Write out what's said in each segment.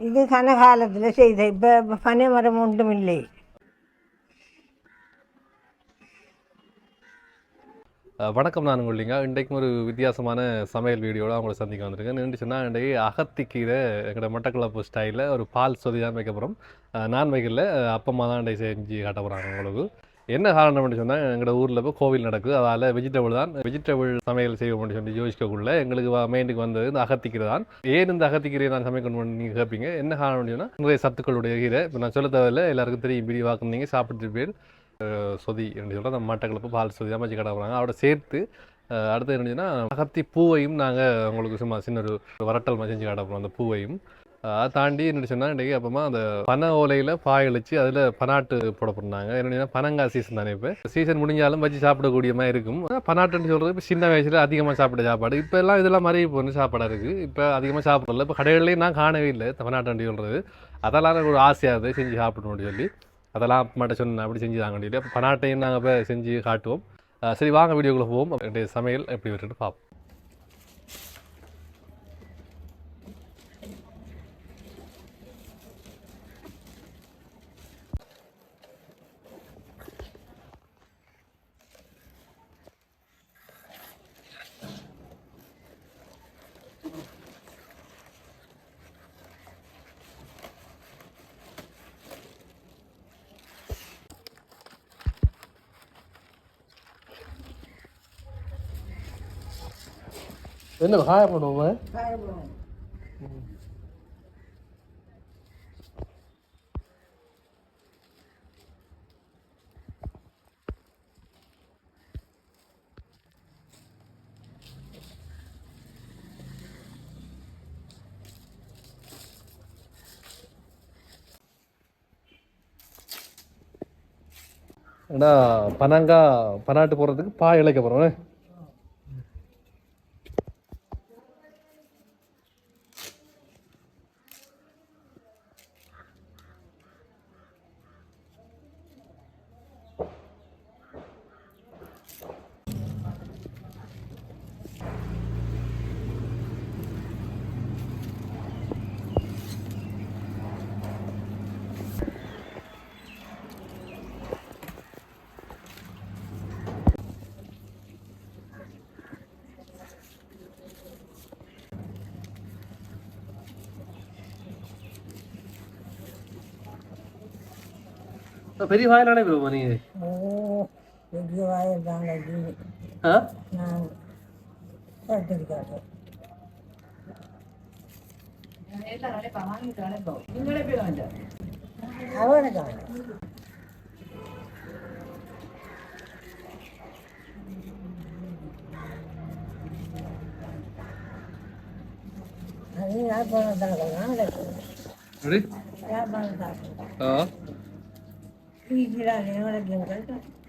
இது கனகாலத்தில் செய்த. இப்போ பனை மரம் ஒன்றும் இல்லை. வணக்கம், நான் உங்கள்லிங்க. இன்றைக்கும் ஒரு வித்தியாசமான சமையல் வீடியோவில் அவங்கள சந்திக்க வந்திருக்கேன். நின்று சொன்னால் இன்றைக்கு அகத்திக்கீரை எங்களோட மட்டக்களப்பு ஸ்டைலில் ஒரு பால் சொதி தான் வைக்க போகிறோம். நான் வைக்கல, அப்பம்மா தான் இன்றைக்கு செஞ்சு காட்ட போகிறாங்க உங்களுக்கு. என்ன காரணம்னு சொன்னால் எங்களோட ஊரில் இப்போ கோவில் நடக்குது. அதால் வெஜிடபிள் சமையல் செய்வோம்னு சொல்லி யோசிக்கக்குள்ள எங்களுக்கு மைண்டுக்கு வந்தது இந்த அகத்திக்கீரை தான். ஏன் இந்த அகத்திக்கீரையை நான் சமைக்கணும்னு நீங்கள் கேட்பீங்க. என்ன காரணம்னு சொன்னால் நிறைய சத்துக்களுடைய கீரை. இப்போ நான் சொல்ல தேவையில்லை, எல்லாருக்கும் தெரியும். பிடி வாக்குனீங்க சாப்பிட்டு பேர் சொதி என்று சொல்கிறோம். அந்த மட்டக்களப்பு பால் சொதி தான் வச்சு கடை போகிறாங்க. அவட சேர்த்து அடுத்து என்னச்சுன்னா அகத்தி பூவையும் நாங்கள் உங்களுக்கு சும்மா சின்ன ஒரு வரட்டல் செஞ்சு கடை போகிறோம். அந்த பூவையும் அதை தாண்டி என்ன சொன்னால் இன்றைக்கி அப்பமா அந்த பனை ஓலையில் பாய் அழிச்சு அதில் பனாட்டு போட போடுறாங்க. என்னென்னா பனங்காய் சீசன் தானே. இப்போ சீசன் முடிஞ்சாலும் வச்சு சாப்பிடக்கூடிய மாதிரி இருக்கும். பனாட்டுன்னு சொல்கிறது இப்போ சின்ன வயசில் அதிகமாக சாப்பிட சாப்பாடு. இப்போ எல்லாம் இதெல்லாம் மாதிரி இப்போ வந்து சாப்பாடாக இருக்குது. இப்போ அதிகமாக சாப்பிடல. இப்போ கடைகள்லேயும் நான் காணவே இல்லை பனாட்டு சொல்கிறது. அதெல்லாம் எனக்கு ஒரு ஆசையாக செஞ்சு சாப்பிடணும்னு சொல்லி அதெல்லாம் மட்டும் சொன்னேன். அப்படி செஞ்சு தாங்க சொல்லி அப்போ பனாட்டையும் நாங்கள் இப்போ செஞ்சு காட்டுவோம். சரி, வாங்க வீடியோக்குள்ளே போவோம். என்னுடைய சமையல் எப்படி வருதுன்னு பார்ப்போம். என்ன காய பண்ணுவோம்? ஏன்னா பனாட்டு போடுறதுக்கு பாய் இழைக்க போகிறோம். பெரிய வாயிலானே போய் நீ பெரிய வாயில் தாங்க நான் அவனுக்கு அது யாழ்ப்பாணம் தாக்கலாம் யாழ்ப்பாணம் தாக்கம்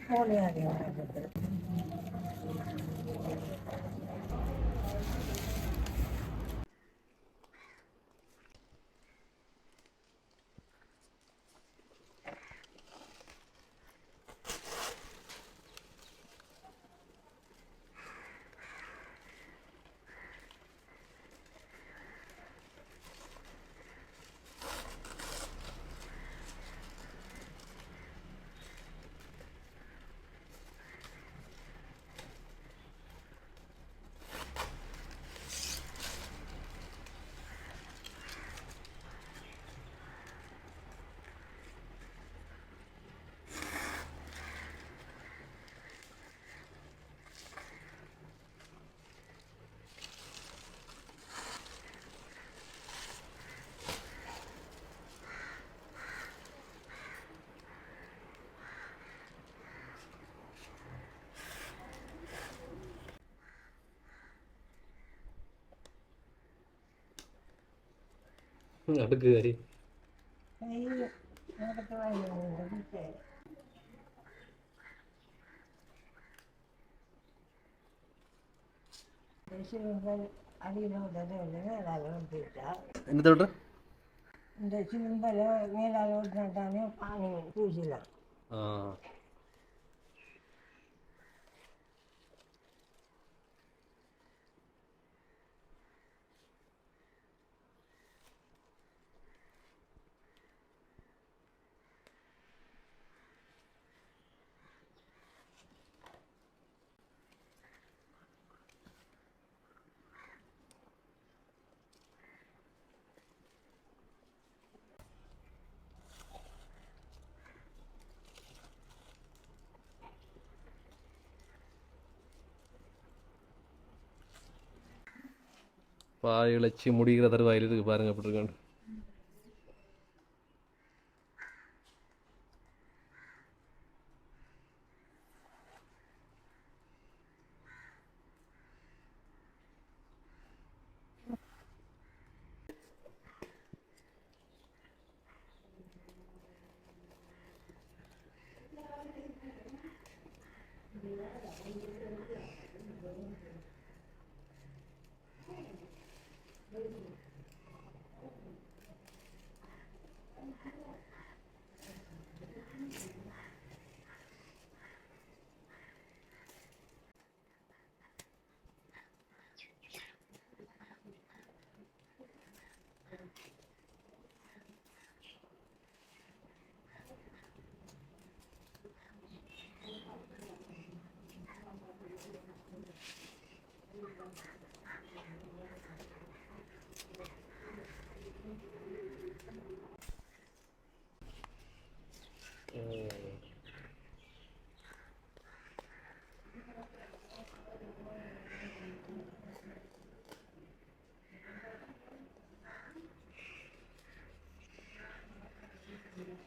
போலியாடி அடுக்கு கறி என்ன சொல்ற? இந்த சிம்பல மேலால ஓட்டினாட்டானே பானி பூசிடலாம். பாய் இழைச்சி முடிகிற தருவாயில் இதுக்கு பாருங்க அப்படி இருக்கான்னு.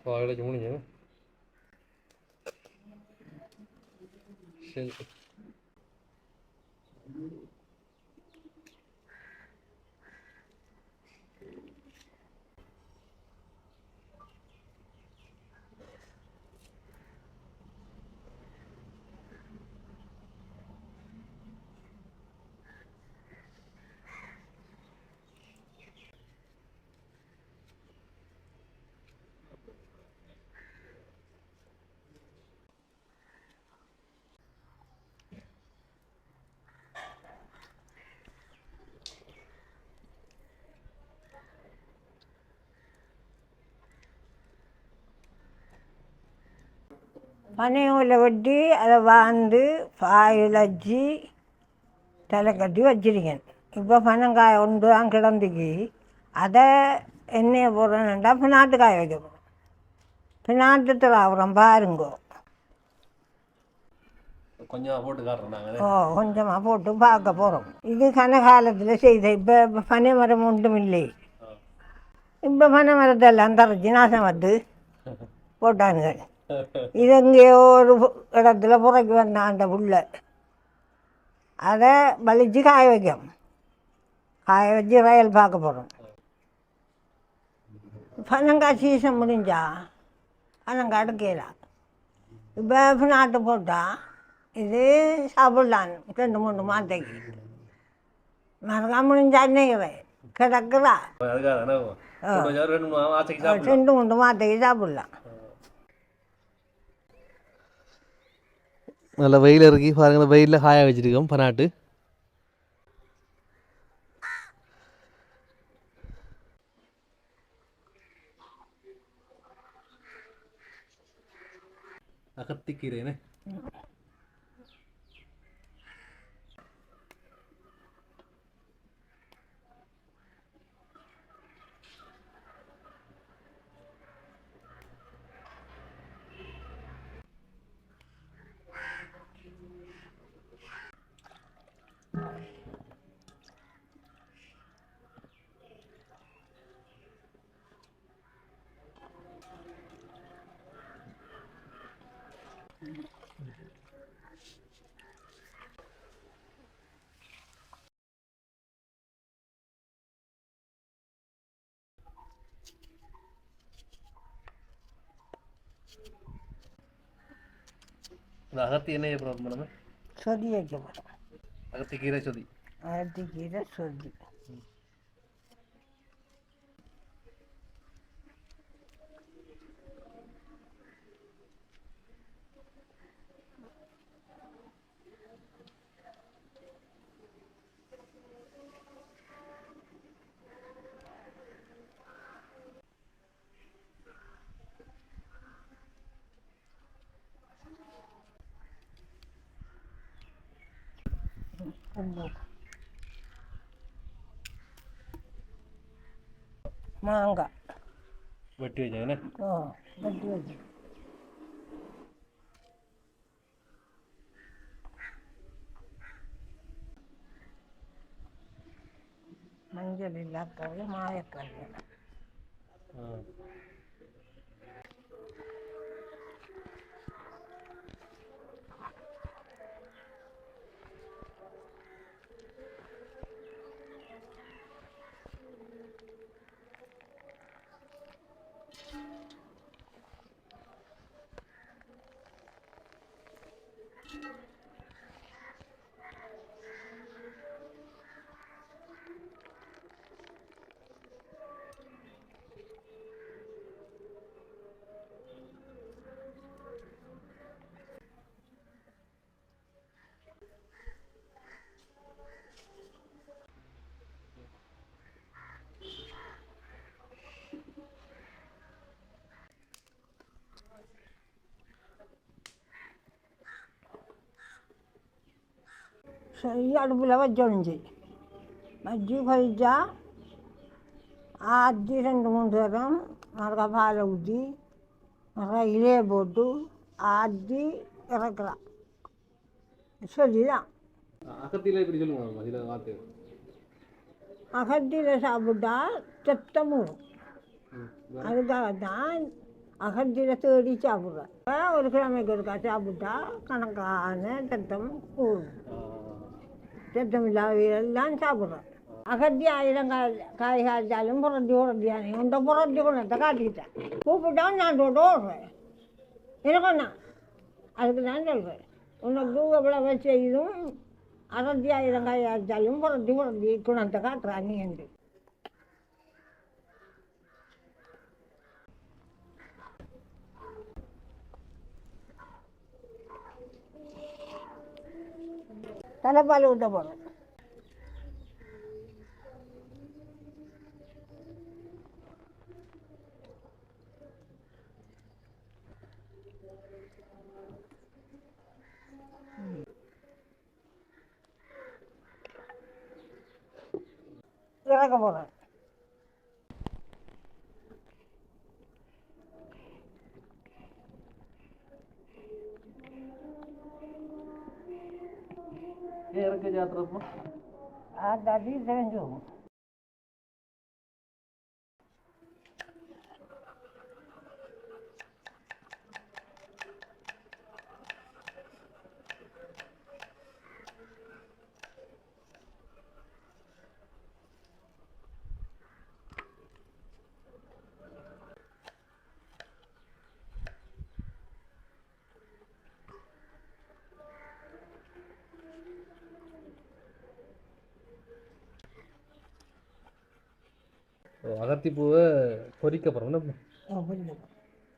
பாய் இழைச்சி முடிஞ்சு சரி. பனையோலை வெட்டி அதை வாழ்ந்து பாயில் வச்சு தலை கட்டி வச்சிருக்கேன். இப்போ பனங்காய் ஒன்று தான் கிடந்துக்கு. அதை எண்ணெயை போடுறேன்டா பின்னாட்டுக்காய வைக்க போகிறோம். பின்னாட்டத்தில் அப்புறம் பாருங்கோ. கொஞ்சமாக போட்டு காட்டுறோம் நாங்கள். ஓ, கொஞ்சமாக போட்டு பார்க்க போகிறோம். இது கனகாலத்தில் செய்த. இப்போ பனை மரம் ஒன்றும் இல்லை. இப்போ பனை மரத்தெல்லாம் தரைச்சி நாசம் வந்து போட்டானுங்க. இது எங்கேயோ ஒரு இடத்துல புறக்கு வந்தான் அந்த புல்லை. அதை வலிச்சு காய வைக்கும். காய வச்சு வயல் பார்க்க போகிறோம். பனங்காய் சீசன் முடிஞ்சா பனங்காய் எடுக்கலாம். இப்போ நாட்டு போட்டால் இது சாப்பிடலாம் 2-3 மாதத்துக்கு. மறுக்காய் முடிஞ்சா இன்னைக்கு கிடக்குதா 2-3 மாதத்துக்கு சாப்பிடலாம். நல்ல வெயில் இறக்கி பாருங்க. வெயிலில் காய வச்சுருக்கோம் பனாட்டு. அகத்திக்கீரைன்னு இந்த அகத்தி என்ன ப்ராப்ளம் மேடம்? சொதி வைக்க போகிறோம். அகத்திக்கீரை சொதி. அகத்திக்கீரை சொதி. மாங்காய் வெட்டி வச்சாங்கண்ணே. வெட்டி வச்சு மஞ்சள் இல்லாக்கள் மாயக்கல். சரி, அடுப்பில் வச்சொழிஞ்சு வச்சு கொதிச்சா ஆற்றி 2-3 தரம் மறுக்கா பாலை ஊற்றி மறுக்கா இலையை போட்டு ஆற்றி இறக்கலாம். சரிதான். அகத்தியில் இப்படி சொல்லுவாங்க இதில் வார்த்தை. அகத்தியில் சாப்பிட்டா சத்தம் வரும். அதுக்காகத்தான் அகத்தியில் தேடி சாப்பிட்றேன். ஒரு கிழமைக்கு ஒருக்கா சாப்பிட்டா கணக்கான சத்தம் கூடும். சத்தம் இல்லாதெல்லாம் சாப்பிட்றேன். அகத்தி 1000 காய் காய்ச்சாலும் புரட்டி உண்டை புரட்டி கொண்டத்தை காட்டிட்டேன். கூப்பிட்டா நான் தொட்டு ஓடுறேன். எனக்குண்ணா அதுக்கு தான் சொல்கிறேன். உனக்கு எவ்வளோ செய்தும் அகத்தி 1000 காய் காய்ச்சாலும் புரட்டி குணத்தை காட்டுறான் நீ என்று. தலைப்பால் ஊற்ற போகிறோம். இறக்க போகிறேன். இறக்க ஜாத்திரப்போ ஆட்டாட்டி தெரிஞ்சுக்கும். அகத்திப்பூவை பொறிக்கப்புறம் என்ன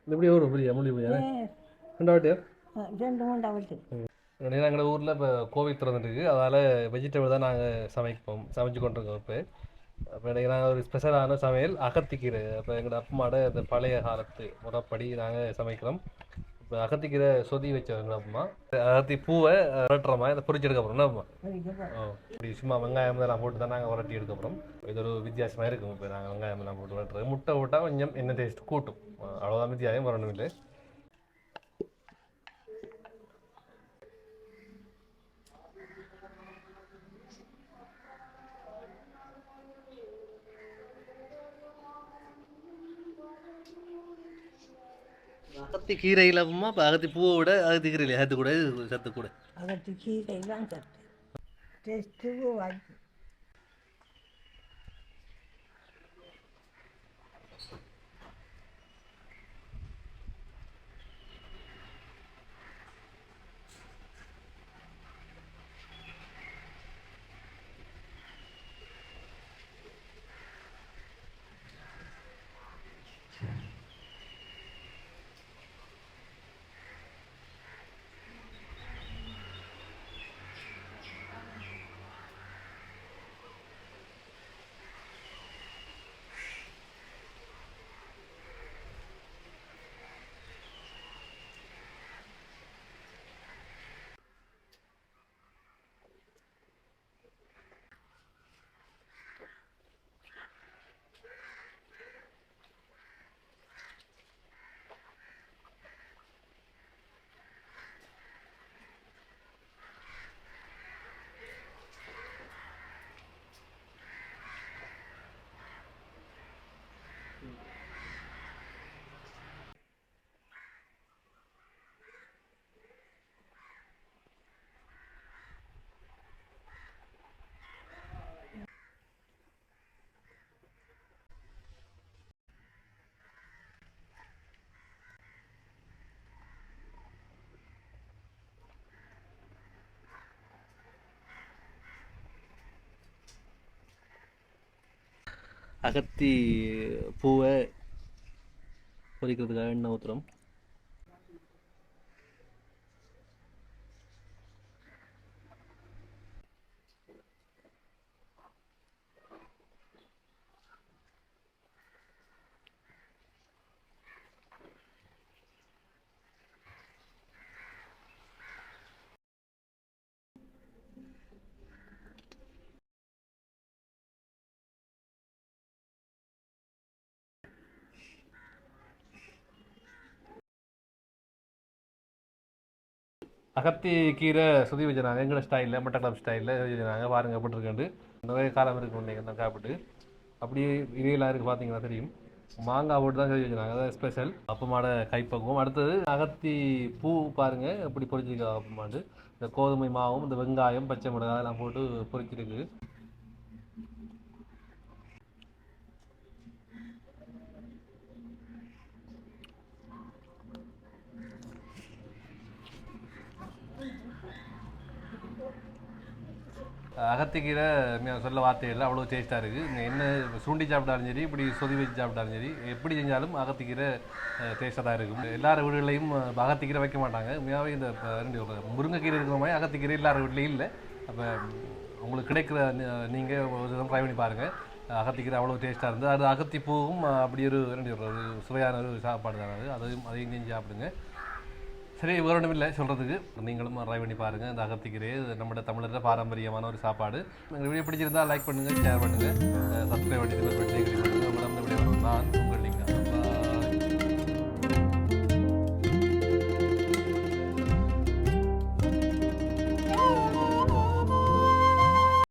எப்படி வரும் புரியா முடி புரியா 2 வாட்டியா 2-3 வச்சு. எங்கள் ஊரில் இப்போ கோவில் திறந்துருக்கு. அதால் வெஜிடபிள் தான் நாங்கள் சமைச்சு கொண்டிருக்கோம். அப்போ இன்றைக்கி நாங்கள் ஒரு ஸ்பெஷலான சமையல் அகத்திக்கீரை. அப்போ எங்களோட அப்பமாட இந்த பழைய காலத்து முறைப்படி நாங்கள் சமைக்கிறோம். இப்போ அகத்திக்கீரை சொதி வச்சோம் எங்கள் அப்பமா. அகத்தி பூவை புரட்டுறோமா இதை பொரிச்சு எடுக்கப்புறம் என்னம்மா இப்படி சும்மா வெங்காயம் இதெல்லாம் போட்டு தான் நாங்கள் புரட்டி எடுக்கப்புறம். இது ஒரு வித்தியாசமாக இருக்கும். இப்போ நாங்கள் வெங்காயம் எல்லாம் போட்டு புரட்டுறது முட்டை போட்டால் கொஞ்சம் என்ன டேஸ்ட் கூட்டும். அவ்வளோதான் வித்தியாசம் வரணும் இல்லை. அகத்தி கீரை இல்லாமமா இப்போ அகத்தி பூவை விட அகத்தி கீரை இல்லை சத்து கூட சத்து கூட. அகத்தி கீரை தான் சத்து. டேஸ்ட்டு வாய்ப்பு. அகத்தி பூவை பொரிக்கிறதுக்காக எண்ணெய் ஊற்றுறோம். அகத்தி கீரை சுதி வச்சுருந்தாங்க எங்களோட ஸ்டைலில் மட்டக்களப்பு ஸ்டைலில் வச்சுருந்தாங்க. பாருங்கள் எப்படி இருக்குண்டு நிறைய காலம் இருக்கும் நீங்கள் சாப்பிட்டு அப்படியே இதையெல்லாம் இருக்குது பார்த்தீங்கன்னா தெரியும். மாங்காய் போட்டு தான் செஞ்சு வச்சுருந்தாங்க, அதாவது ஸ்பெஷல் அப்பமாட கைப்பக்குவம். அடுத்தது அகத்தி பூ பாருங்கள் எப்படி பொரிச்சிருக்கா அப்பமாண்டு. இந்த கோதுமை மாவும் இந்த வெங்காயம் பச்சை மிளகாய் அதெல்லாம் போட்டு பொரிச்சிருக்கு. அகத்திக்கீரை சொல்ல வார்த்தைகள் அவ்வளோ டேஸ்ட்டாக இருக்குது. நீங்கள் என்ன சுண்டி சாப்பிட்டாலும் சரி, இப்படி சொதி வச்சு சாப்பிட்டாலும் சரி, எப்படி செஞ்சாலும் அகத்திக்கீரை டேஸ்ட்டாக தான் இருக்கும். எல்லார் வீடுகளையும் அகத்திக்கீரை வைக்க மாட்டாங்க. உண்மையாகவே இந்த முருங்கைக்கீரை இருக்கிற மாதிரி அகத்திக்கீரை எல்லார் வீட்லேயும் இல்லை. அப்போ உங்களுக்கு கிடைக்கிற நீங்கள் ஒரு விதம் ட்ரை பண்ணி பாருங்கள். அகத்திக்கீரை அவ்வளோ டேஸ்ட்டாக இருந்தது. அது அகத்தி பூவும் அப்படி ஒரு ஒரு சுவையான ஒரு சாப்பாடு தான். அதையும் செஞ்சு சாப்பிடுங்க. சரி, வேறு ஒன்றும் இல்லை சொல்கிறதுக்கு. நீங்களும் ட்ரை பண்ணி பாருங்கள். இந்த அகத்திக்கீரையே நம்மளோட தமிழர் பாரம்பரியமான ஒரு சாப்பாடு. எங்கள் வீடியோ பிடிச்சிருந்தால் லைக் பண்ணுங்கள், ஷேர் பண்ணுங்கள், சப்ஸ்கிரைப் பண்ணி பண்ணுங்கள். நான்